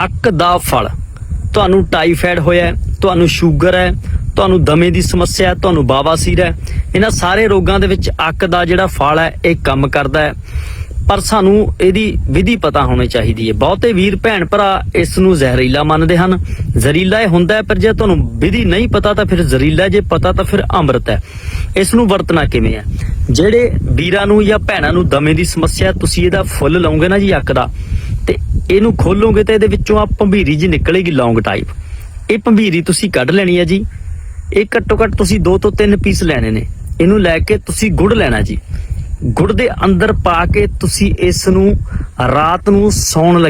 ਅੱਕ ਦਾ ਫਲ। ਤੁਹਾਨੂੰ ਟਾਈਫਾਇਡ ਹੋਇਆ, ਤੁਹਾਨੂੰ ਸ਼ੂਗਰ ਹੈ, ਤੁਹਾਨੂੰ ਦਮੇ ਦੀ ਸਮੱਸਿਆ ਹੈ, ਤੁਹਾਨੂੰ ਬਾਵਾਸੀਰ ਹੈ, ਇਹਨਾਂ ਸਾਰੇ ਰੋਗਾਂ ਦੇ ਵਿੱਚ ਅੱਕ ਦਾ ਜਿਹੜਾ ਫਲ ਹੈ ਇਹ ਕੰਮ ਕਰਦਾ ਹੈ। ਪਰ ਸਾਨੂੰ ਇਹਦੀ ਵਿਧੀ ਪਤਾ ਹੋਣੀ ਚਾਹੀਦੀ ਹੈ। ਬਹੁਤੇ ਵੀਰ ਭੈਣ ਭਰਾ ਇਸ ਨੂੰ ਜ਼ਹਿਰੀਲਾ ਮੰਨਦੇ ਹਨ। ਜ਼ਹਿਰੀਲਾ ਇਹ ਹੁੰਦਾ ਹੈ, ਪਰ ਜੇ ਤੁਹਾਨੂੰ ਵਿਧੀ ਨਹੀਂ ਪਤਾ ਤਾਂ ਫਿਰ ਜ਼ਹਿਰੀਲਾ, ਜੇ ਪਤਾ ਤਾਂ ਫਿਰ ਅੰਮ੍ਰਿਤ ਹੈ। ਇਸ ਨੂੰ ਵਰਤਣਾ ਕਿਵੇਂ ਹੈ? ਜਿਹੜੇ ਵੀਰਾਂ ਨੂੰ ਜਾਂ ਭੈਣਾਂ ਨੂੰ ਦਮੇ ਦੀ ਸਮੱਸਿਆ, ਤੁਸੀਂ ਇਹਦਾ ਫੁੱਲ ਲਓਗੇ ਨਾ ਜੀ ਅੱਕ ਦਾ, ਤੇ ਇਹਨੂੰ ਖੋਲੋਗੇ ਤੇ ਇਹਦੇ ਵਿੱਚੋਂ ਆ ਭੰਬੀਰੀ ਜੀ ਨਿਕਲੇਗੀ ਲੌਂਗ ਟਾਈਪ। ਇਹ ਭੰਬੀਰੀ ਤੁਸੀਂ ਕੱਢ ਲੈਣੀ ਹੈ ਜੀ। ਇਹ ਘੱਟੋ ਘੱਟ ਤੁਸੀਂ 2 ਤੋਂ 3 ਪੀਸ ਲੈਣੇ ਨੇ। ਇਹਨੂੰ ਲੈ ਕੇ ਤੁਸੀਂ ਗੁੜ ਲੈਣਾ ਜੀ। ਗੁੜ ਦੇ ਅੰਦਰ ਪਾ ਕੇ ਤੁਸੀਂ ਇਸ ਨੂੰ ਰਾਤ ਨੂੰ ਸੌਣ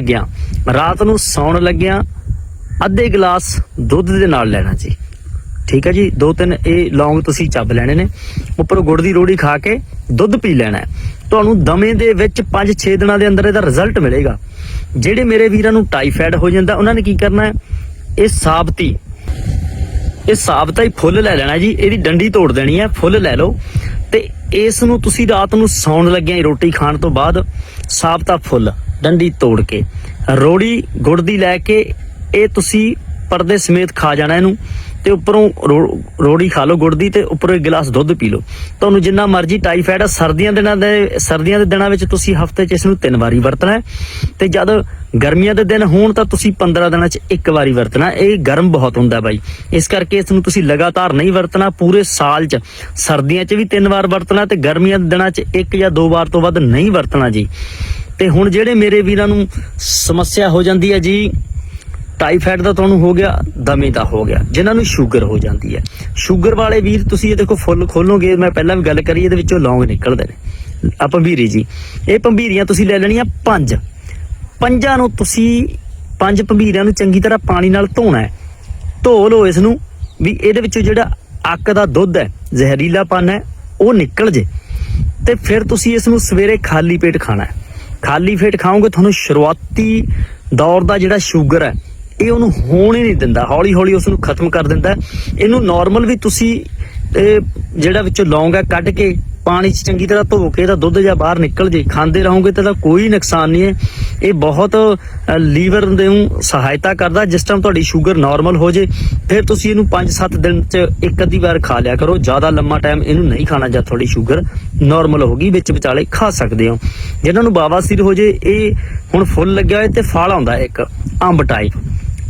ਲੱਗਿਆ ਅੱਧੇ ਗਲਾਸ ਦੁੱਧ ਦੇ ਨਾਲ ਲੈਣਾ ਜੀ। ਠੀਕ ਹੈ ਜੀ। 2-3 ਇਹ ਲੌਂਗ ਤੁਸੀਂ ਚੱਬ ਲੈਣੇ ਨੇ, ਉੱਪਰ ਗੁੜ ਦੀ ਰੋੜੀ ਖਾ ਕੇ ਦੁੱਧ ਪੀ ਲੈਣਾ ਹੈ। ਤੁਹਾਨੂੰ ਦਮੇ ਦੇ ਵਿੱਚ 5-6 ਦਿਨਾਂ ਦੇ ਅੰਦਰ ਇਹਦਾ ਰਿਜ਼ਲਟ ਮਿਲੇਗਾ। ਜਿਹੜੇ ਮੇਰੇ ਵੀਰਾਂ ਨੂੰ ਟਾਈਫਾਇਡ ਹੋ ਜਾਂਦਾ, ਉਹਨਾਂ ਨੇ ਕੀ ਕਰਨਾ ਹੈ, ਇਹ ਸਾਬਤਾ ਹੀ ਫੁੱਲ ਲੈ ਲੈਣਾ ਜੀ। ਇਹਦੀ ਡੰਡੀ ਤੋੜ ਦੇਣੀ ਹੈ, ਫੁੱਲ ਲੈ ਲਓ ਤੇ ਇਸ ਨੂੰ ਤੁਸੀਂ ਰਾਤ ਨੂੰ ਸੌਣ ਲੱਗਿਆ ਰੋਟੀ ਖਾਣ ਤੋਂ ਬਾਅਦ ਸਾਬਤਾ ਫੁੱਲ ਡੰਡੀ ਤੋੜ ਕੇ ਰੋੜੀ ਗੁੜ ਦੀ ਲੈ ਕੇ ਇਹ ਤੁਸੀਂ ਪਰਦੇ ਸਮੇਤ ਖਾ ਜਾਣਾ ਇਹਨੂੰ, ਤੇ ਉੱਪਰੋਂ ਰੋੜੀ ਖਾ ਲਓ ਗੁੜ ਦੀ, ਤੇ ਉੱਪਰੋਂ 1 ਗਿਲਾਸ ਦੁੱਧ ਪੀ ਲਓ। ਤੁਹਾਨੂੰ ਜਿੰਨਾ ਮਰਜ਼ੀ ਟਾਈਫਾਇਡ ਆ, ਸਰਦੀਆਂ ਦੇ ਦਿਨਾਂ ਵਿੱਚ ਤੁਸੀਂ ਹਫ਼ਤੇ 'ਚ ਇਸ ਨੂੰ 3 ਵਾਰੀ ਵਰਤਣਾ ਹੈ, ਤੇ ਜਦ ਗਰਮੀਆਂ ਦੇ ਦਿਨ ਹੋਣ ਤਾਂ ਤੁਸੀਂ 15 ਦਿਨਾਂ 'ਚ 1 ਵਾਰੀ ਵਰਤਣਾ। ਇਹ ਗਰਮ ਬਹੁਤ ਹੁੰਦਾ ਬਾਈ, ਇਸ ਕਰਕੇ ਇਸ ਨੂੰ ਤੁਸੀਂ ਲਗਾਤਾਰ ਨਹੀਂ ਵਰਤਣਾ। ਪੂਰੇ ਸਾਲ 'ਚ ਸਰਦੀਆਂ 'ਚ ਵੀ 3 ਵਾਰ ਵਰਤਣਾ, ਤੇ ਗਰਮੀਆਂ ਦੇ ਦਿਨਾਂ 'ਚ 1 ਜਾਂ 2 ਵਾਰ ਤੋਂ ਵੱਧ ਨਹੀਂ ਵਰਤਣਾ ਜੀ। ਤੇ ਹੁਣ ਜਿਹੜੇ ਮੇਰੇ ਵੀਰਾਂ ਨੂੰ ਸਮੱਸਿਆ ਹੋ ਜਾਂਦੀ ਹੈ ਜੀ, ਟਾਈਫਾਇਡ ਦਾ ਤੁਹਾਨੂੰ ਹੋ ਗਿਆ, ਦਮੇ ਦਾ ਹੋ ਗਿਆ, ਜਿਨ੍ਹਾਂ ਨੂੰ ਸ਼ੂਗਰ ਹੋ ਜਾਂਦੀ ਹੈ, ਸ਼ੂਗਰ ਵਾਲੇ ਵੀਰ ਤੁਸੀਂ ਇਹ ਦੇਖੋ ਫੁੱਲ ਖੋਲੋਗੇ, ਮੈਂ ਪਹਿਲਾਂ ਵੀ ਗੱਲ ਕਰੀ, ਇਹਦੇ ਵਿੱਚੋਂ ਲੌਂਗ ਨਿਕਲਦੇ ਨੇ। ਆ ਭੰਬੀਰੀ ਜੀ, ਇਹ ਭੰਬੀਰੀਆਂ ਤੁਸੀਂ ਲੈ ਲੈਣੀਆਂ 5 ਨੂੰ ਤੁਸੀਂ 5 ਭੰਬੀਰੀਆਂ ਨੂੰ ਚੰਗੀ ਤਰ੍ਹਾਂ ਪਾਣੀ ਨਾਲ ਧੋਣਾ ਹੈ। ਧੋ ਲਓ ਇਸ ਨੂੰ ਵੀ ਇਹਦੇ ਵਿੱਚੋਂ ਜਿਹੜਾ ਅੱਕ ਦਾ ਦੁੱਧ ਹੈ, ਜ਼ਹਿਰੀਲਾਪਨ ਹੈ, ਉਹ ਨਿਕਲ ਜੇ। ਤੇ ਫਿਰ ਤੁਸੀਂ ਇਸ ਨੂੰ ਸਵੇਰੇ ਖਾਲੀ ਪੇਟ ਖਾਣਾ ਹੈ। ਖਾਲੀ ਪੇਟ ਖਾਓਗੇ ਤੁਹਾਨੂੰ ਸ਼ੁਰੂਆਤੀ ਦੌਰ ਦਾ ਜਿਹੜਾ ਸ਼ੂਗਰ ਹੈ ਇਹ ਉਹਨੂੰ ਹੋਣ ਹੀ ਨਹੀਂ ਦਿੰਦਾ, ਹੌਲੀ ਹੌਲੀ ਉਸ ਨੂੰ ਖਤਮ ਕਰ ਦਿੰਦਾ। ਇਹਨੂੰ ਨਾਰਮਲ ਵੀ ਤੁਸੀਂ ਜਿਹੜਾ ਵਿੱਚੋਂ ਲੌਂਗ ਹੈ ਕੱਢ ਕੇ ਪਾਣੀ 'ਚ ਚੰਗੀ ਤਰ੍ਹਾਂ ਧੋ ਕੇ ਇਹਦਾ ਦੁੱਧ ਜਾਂ ਬਾਹਰ ਨਿਕਲ ਜੇ, ਖਾਂਦੇ ਰਹੋਗੇ ਤਾਂ ਕੋਈ ਨੁਕਸਾਨ ਨਹੀਂ ਹੈ। ਇਹ ਬਹੁਤ ਲੀਵਰ ਦੇ ਨੂੰ ਸਹਾਇਤਾ ਕਰਦਾ। ਜਿਸ ਟਾਈਮ ਤੁਹਾਡੀ ਸ਼ੂਗਰ ਨਾਰਮਲ ਹੋ ਜੇ, ਫਿਰ ਤੁਸੀਂ ਇਹਨੂੰ 5-7 ਦਿਨ 'ਚ 1 ਅੱਧੀ ਵਾਰ ਖਾ ਲਿਆ ਕਰੋ। ਜ਼ਿਆਦਾ ਲੰਮਾ ਟਾਈਮ ਇਹਨੂੰ ਨਹੀਂ ਖਾਣਾ। ਜਦ ਤੁਹਾਡੀ ਸ਼ੂਗਰ ਨਾਰਮਲ ਹੋ ਗਈ, ਵਿੱਚ ਵਿਚਾਲੇ ਖਾ ਸਕਦੇ ਹੋ। ਜਿਹਨਾਂ ਨੂੰ ਬਾਵਾਸੀਰ ਹੋ ਜੇ, ਇਹ ਹੁਣ ਫੁੱਲ ਲੱਗਿਆ ਹੋਇਆ ਤੇ ਫਲ ਆਉਂਦਾ ਇੱਕ ਅੰਬ ਟਾਈਪ,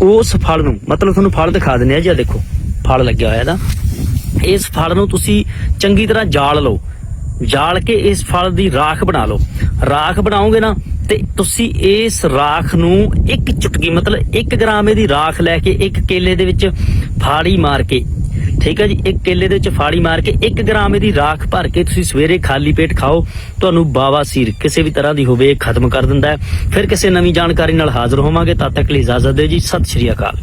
ਉਸ ਫਲ ਨੂੰ ਮਤਲਬ ਤੁਹਾਨੂੰ ਫਲ ਦਿਖਾ ਦਿੰਦੇ ਆ ਜੀ। ਆ ਦੇਖੋ ਫਲ ਲੱਗਿਆ ਹੋਇਆ ਇਹਦਾ। ਇਸ ਫਲ ਨੂੰ ਤੁਸੀਂ ਚੰਗੀ ਤਰ੍ਹਾਂ ਜਾਲ ਲਓ, ਜਾਲ ਕੇ ਇਸ ਫਲ ਦੀ ਰਾਖ ਬਣਾ ਲਓ। ਰਾਖ ਬਣਾਓਗੇ ਨਾ, ਤੇ ਤੁਸੀਂ ਇਸ ਰਾਖ ਨੂੰ 1 ਚੁਟਕੀ ਮਤਲਬ 1 ਗ੍ਰਾਮ ਇਹਦੀ ਰਾਖ ਲੈ ਕੇ 1 ਕੇਲੇ ਦੇ ਵਿੱਚ ਫਾੜੀ ਮਾਰ ਕੇ, ਠੀਕ ਹੈ ਜੀ, 1 ਕੇਲੇ ਦੇ ਵਿੱਚ ਫਾੜੀ ਮਾਰ ਕੇ 1 ਗ੍ਰਾਮ ਇਹਦੀ ਰਾਖ ਭਰ ਕੇ ਤੁਸੀਂ ਸਵੇਰੇ ਖਾਲੀ ਪੇਟ ਖਾਓ। ਤੁਹਾਨੂੰ ਬਾਵਾਸੀਰ ਕਿਸੇ ਵੀ ਤਰ੍ਹਾਂ ਦੀ ਹੋਵੇ ਖਤਮ ਕਰ ਦਿੰਦਾ ਹੈ। ਫਿਰ ਕਿਸੇ ਨਵੀਂ ਜਾਣਕਾਰੀ ਨਾਲ ਹਾਜ਼ਰ ਹੋਵਾਂਗੇ। ਤਦ ਤੱਕ ਲਈ ਇਜਾਜ਼ਤ ਦਿਓ ਜੀ। ਸਤਿ ਸ਼੍ਰੀ ਅਕਾਲ।